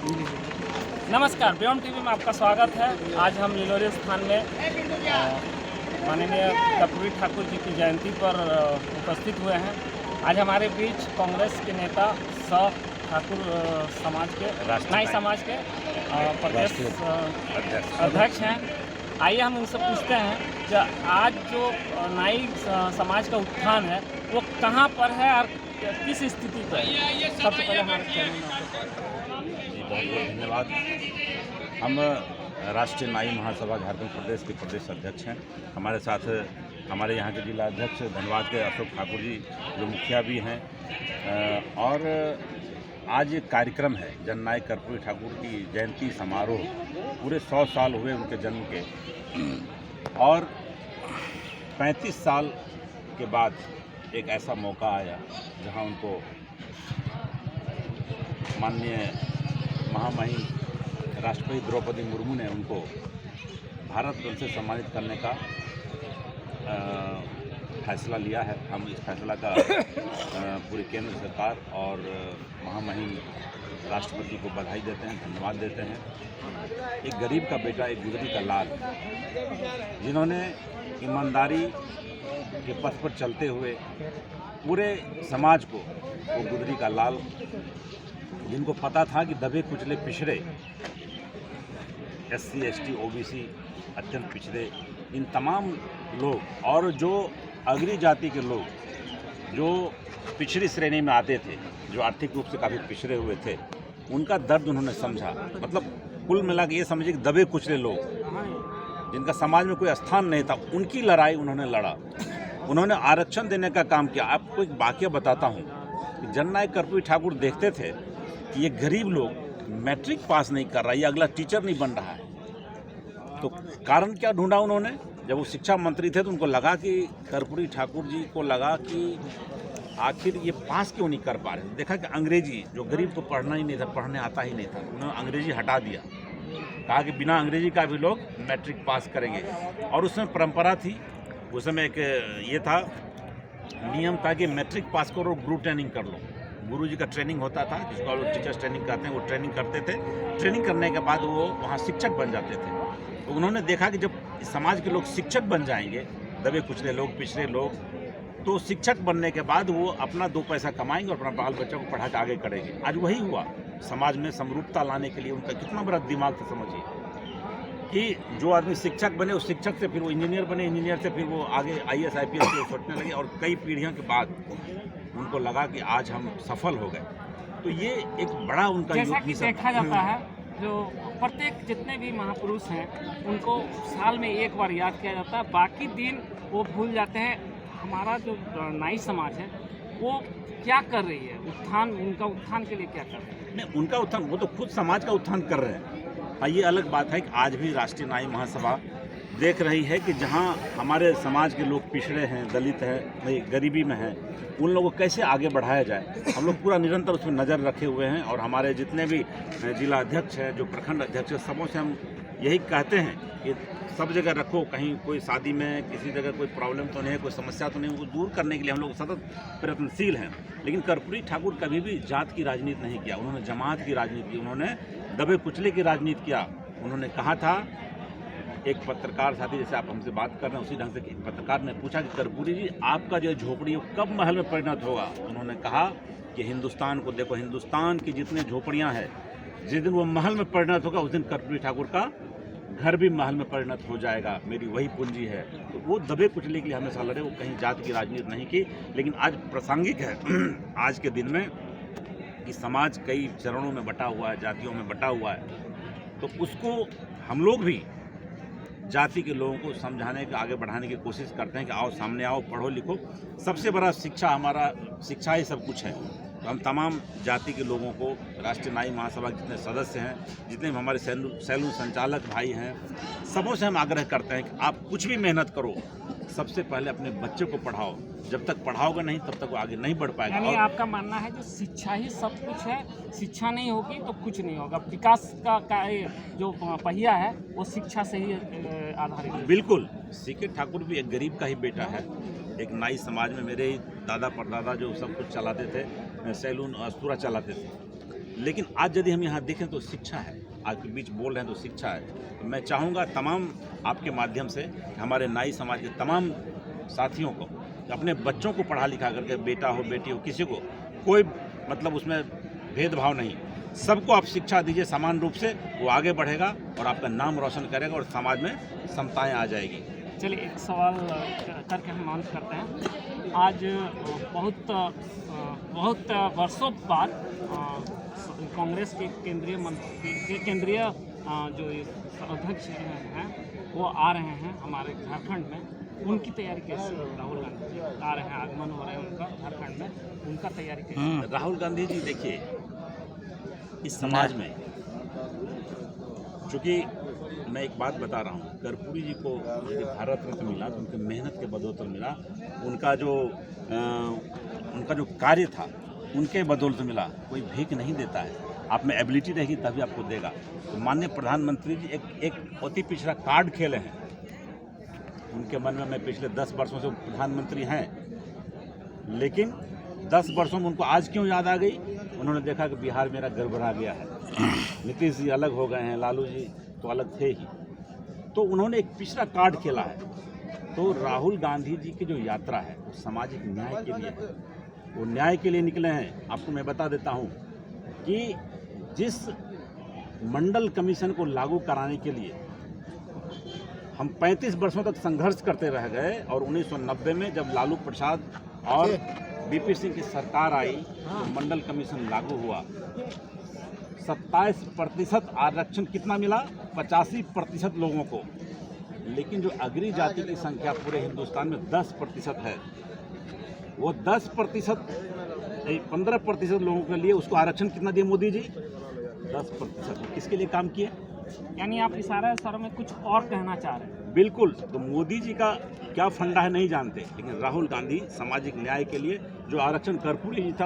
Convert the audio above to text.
नमस्कार, beyond TV में आपका स्वागत है। आज हम लिलोरी स्थान में माननीय कर्पूरी ठाकुर जी की जयंती पर उपस्थित हुए हैं। आज हमारे बीच कांग्रेस के नेता ठाकुर समाज के नाई समाज के प्रदेश अध्यक्ष हैं। आइए हम उनसे पूछते हैं कि आज जो नाई समाज का उत्थान है वो कहाँ पर है और किस स्थिति पर है। सबसे पहले हमारे चैनल में जी बहुत बहुत धन्यवाद। हम राष्ट्रीय नाई महासभा झारखंड प्रदेश के प्रदेश अध्यक्ष हैं। हमारे साथ हमारे यहाँ के जिला अध्यक्ष धन्यवाद के अशोक ठाकुर जी जो मुखिया भी हैं। और आज एक कार्यक्रम है जननायक कर्पूरी ठाकुर की जयंती समारोह। पूरे 100 साल हुए उनके जन्म के और 35 साल के बाद एक ऐसा मौका आया जहां उनको माननीय महामहिम राष्ट्रपति द्रौपदी मुर्मू ने उनको भारत रत्न से सम्मानित करने का फैसला लिया है। हम इस फैसला का पूरी केंद्र सरकार और महामहिम राष्ट्रपति को बधाई देते हैं, धन्यवाद देते हैं। एक गरीब का बेटा, एक गुजरी का लाल, जिन्होंने ईमानदारी के पथ पर चलते हुए पूरे समाज को, वो गुजरी का लाल जिनको पता था कि दबे कुचले पिछड़े SC ST OBC अत्यंत पिछड़े इन तमाम लोग और जो अग्री जाति के लोग जो पिछड़ी श्रेणी में आते थे, जो आर्थिक रूप से काफ़ी पिछड़े हुए थे, उनका दर्द उन्होंने समझा। मतलब कुल मिला के ये समझिए कि दबे कुचले लोग जिनका समाज में कोई स्थान नहीं था, उनकी लड़ाई उन्होंने लड़ा। उन्होंने आरक्षण देने का काम किया। आपको एक वाकया बताता हूँ कि जननायक कर्पूरी ठाकुर देखते थे कि ये गरीब लोग मैट्रिक पास नहीं कर रहा, ये अगला टीचर नहीं बन रहा है। तो कारण क्या ढूंढा उन्होंने? जब वो शिक्षा मंत्री थे तो उनको लगा कि कर्पूरी ठाकुर जी को लगा कि आखिर ये पास क्यों नहीं कर पा रहे। देखा कि अंग्रेजी, जो गरीब को पढ़ना ही नहीं था, पढ़ने आता ही नहीं था, उन्होंने अंग्रेजी हटा दिया। कहा कि बिना अंग्रेजी का भी लोग मैट्रिक पास करेंगे। और उसमें परंपरा थी, उस समय एक ये था, नियम था कि मैट्रिक पास करो, गुरु ट्रेनिंग कर लो। गुरु जी का ट्रेनिंग होता था, जिसको लोग टीचर्स ट्रेनिंग कहते हैं, वो ट्रेनिंग करते थे। ट्रेनिंग करने के बाद वो वहाँ शिक्षक बन जाते थे। तो उन्होंने देखा कि जब समाज के लोग शिक्षक बन जाएंगे, दबे कुचले लोग, पिछड़े लोग, तो शिक्षक बनने के बाद वो अपना 2 पैसा कमाएंगे और अपना बाल बच्चा को पढ़ा के आगे करेंगे। आज वही हुआ। समाज में समरूपता लाने के लिए उनका कितना बड़ा दिमाग था, समझिए कि जो आदमी शिक्षक बने, उस शिक्षक से फिर वो इंजीनियर बने, इंजीनियर से फिर वो आगे IAS IPS के सोचने लगे। और कई पीढ़ियों के बाद उनको लगा कि आज हम सफल हो गए। तो ये एक बड़ा उनका जैसा कि देखा जाता है, जो प्रत्येक जितने भी महापुरुष हैं उनको साल में एक बार याद किया जाता है, बाकी दिन वो भूल जाते हैं। हमारा जो नाई समाज है वो क्या कर रही है, उत्थान, उनका उत्थान के लिए क्या कर रही है? नहीं, उनका उत्थान, वो तो खुद समाज का उत्थान कर रहे हैं। हाँ, ये अलग बात है कि आज भी राष्ट्रीय नाई महासभा देख रही है कि जहाँ हमारे समाज के लोग पिछड़े हैं, दलित हैं, गरीबी में हैं, उन लोगों को कैसे आगे बढ़ाया जाए। हम लोग पूरा निरंतर उसमें नज़र रखे हुए हैं। और हमारे जितने भी जिला अध्यक्ष हैं, जो प्रखंड अध्यक्ष हैं, सबों से हम यही कहते हैं कि सब जगह रखो। कहीं कोई शादी में किसी जगह कोई प्रॉब्लम तो नहीं है, कोई समस्या तो नहीं, वो दूर करने के लिए हम लोग सतत प्रयत्नशील हैं। लेकिन कर्पूरी ठाकुर कभी भी जात की राजनीति नहीं किया, उन्होंने जमात की राजनीति की, उन्होंने दबे कुचले की राजनीति किया। उन्होंने कहा था, एक पत्रकार साथी, जैसे आप हमसे बात कर रहे हैं उसी ढंग से, एक पत्रकार ने पूछा कि कर्पूरी जी, आपका जो झोपड़ी है कब महल में परिणत होगा? उन्होंने कहा कि हिंदुस्तान को देखो, हिंदुस्तान की जितने झोपड़ियाँ हैं, जिस दिन वो महल में परिणत होगा उस दिन कर्पूरी ठाकुर का घर भी महल में परिणत हो जाएगा। मेरी वही पूंजी है। तो वो दबे कुचले के लिए हमेशा लड़े, वो कहीं जात की राजनीति नहीं की। लेकिन आज प्रासंगिक है आज के दिन में कि समाज कई चरणों में बटा हुआ है, जातियों में बटा हुआ है। तो उसको हम लोग भी जाति के लोगों को समझाने के, आगे बढ़ाने की कोशिश करते हैं कि आओ, सामने आओ, पढ़ो लिखो। सबसे बड़ा शिक्षा, हमारा शिक्षा ही सब कुछ है। तो हम तमाम जाति के लोगों को, राष्ट्रीय नाई महासभा के जितने सदस्य हैं, जितने भी हमारे सैलून संचालक भाई हैं, सबों से हम आग्रह करते हैं कि आप कुछ भी मेहनत करो, सबसे पहले अपने बच्चे को पढ़ाओ। जब तक पढ़ाओगे नहीं तब तक वो आगे नहीं बढ़ पाएगा। यानी आपका मानना है जो शिक्षा ही सब कुछ है, शिक्षा नहीं होगी तो कुछ नहीं होगा। विकास का जो पहिया है वो शिक्षा से ही आधारित है। बिल्कुल। CK ठाकुर भी एक गरीब का ही बेटा है। एक नाई समाज में मेरे ही दादा परदादा जो सब कुछ चलाते थे, सैलून पूरा चलाते थे। लेकिन आज यदि हम यहाँ देखें तो शिक्षा है, आपके बीच बोल रहे हैं तो शिक्षा है। तो मैं चाहूँगा तमाम आपके माध्यम से हमारे नाई समाज के तमाम साथियों को कि अपने बच्चों को पढ़ा लिखा करके, बेटा हो बेटी हो, किसी को कोई मतलब उसमें भेदभाव नहीं, सबको आप शिक्षा दीजिए समान रूप से, वो आगे बढ़ेगा और आपका नाम रोशन करेगा और समाज में समताएं आ जाएगी। चलिए एक सवाल करके हम अंत करते हैं। आज बहुत वर्षों बाद कांग्रेस के केंद्रीय जो अध्यक्ष हैं वो आ रहे हैं हमारे झारखंड में। उनकी तैयारी कैसी है? राहुल गांधी जी आ रहे हैं, आगमन हो रहे हैं उनका झारखंड में, उनका तैयारी कैसी है? राहुल गांधी जी देखिए, इस समाज में चूँकि मैं एक बात बता रहा हूँ, कर्पूरी जी को यदि भारत रत्न मिला तो उनकी मेहनत के बदौलत मिला, उनका जो कार्य था उनके बदौलत मिला। कोई भीख नहीं देता है, आप में एबिलिटी रहेगी तभी आपको देगा। तो माननीय प्रधानमंत्री जी एक अति पिछड़ा कार्ड खेले हैं, उनके मन में मैं पिछले 10 वर्षों से प्रधानमंत्री हैं, लेकिन 10 वर्षों में उनको आज क्यों याद आ गई? उन्होंने देखा कि बिहार मेरा गड़बड़ा गया है, नीतीश जी अलग हो गए हैं, लालू जी तो अलग थे ही, तो उन्होंने एक पिछड़ा कार्ड खेला है। तो राहुल गांधी जी की जो यात्रा है वो सामाजिक न्याय के लिए है, वो न्याय के लिए निकले हैं। आपको मैं बता देता हूँ कि जिस मंडल कमीशन को लागू कराने के लिए हम 35 वर्षों तक संघर्ष करते रह गए और 1990 में जब लालू प्रसाद और बीपी सिंह की सरकार आई तो मंडल कमीशन लागू हुआ। 27% आरक्षण कितना मिला? 85% लोगों को। लेकिन जो अग्री जाति की संख्या पूरे हिंदुस्तान में 10% है, वो 10% 15% लोगों के लिए उसको आरक्षण कितना दिए मोदी जी? 10%। किसके लिए काम किए? यानी आप इशारा सर में कुछ और कहना चाह रहे हैं? बिल्कुल। तो मोदी जी का क्या फंडा है नहीं जानते, लेकिन राहुल गांधी सामाजिक न्याय के लिए जो आरक्षण कर्पूरी जी था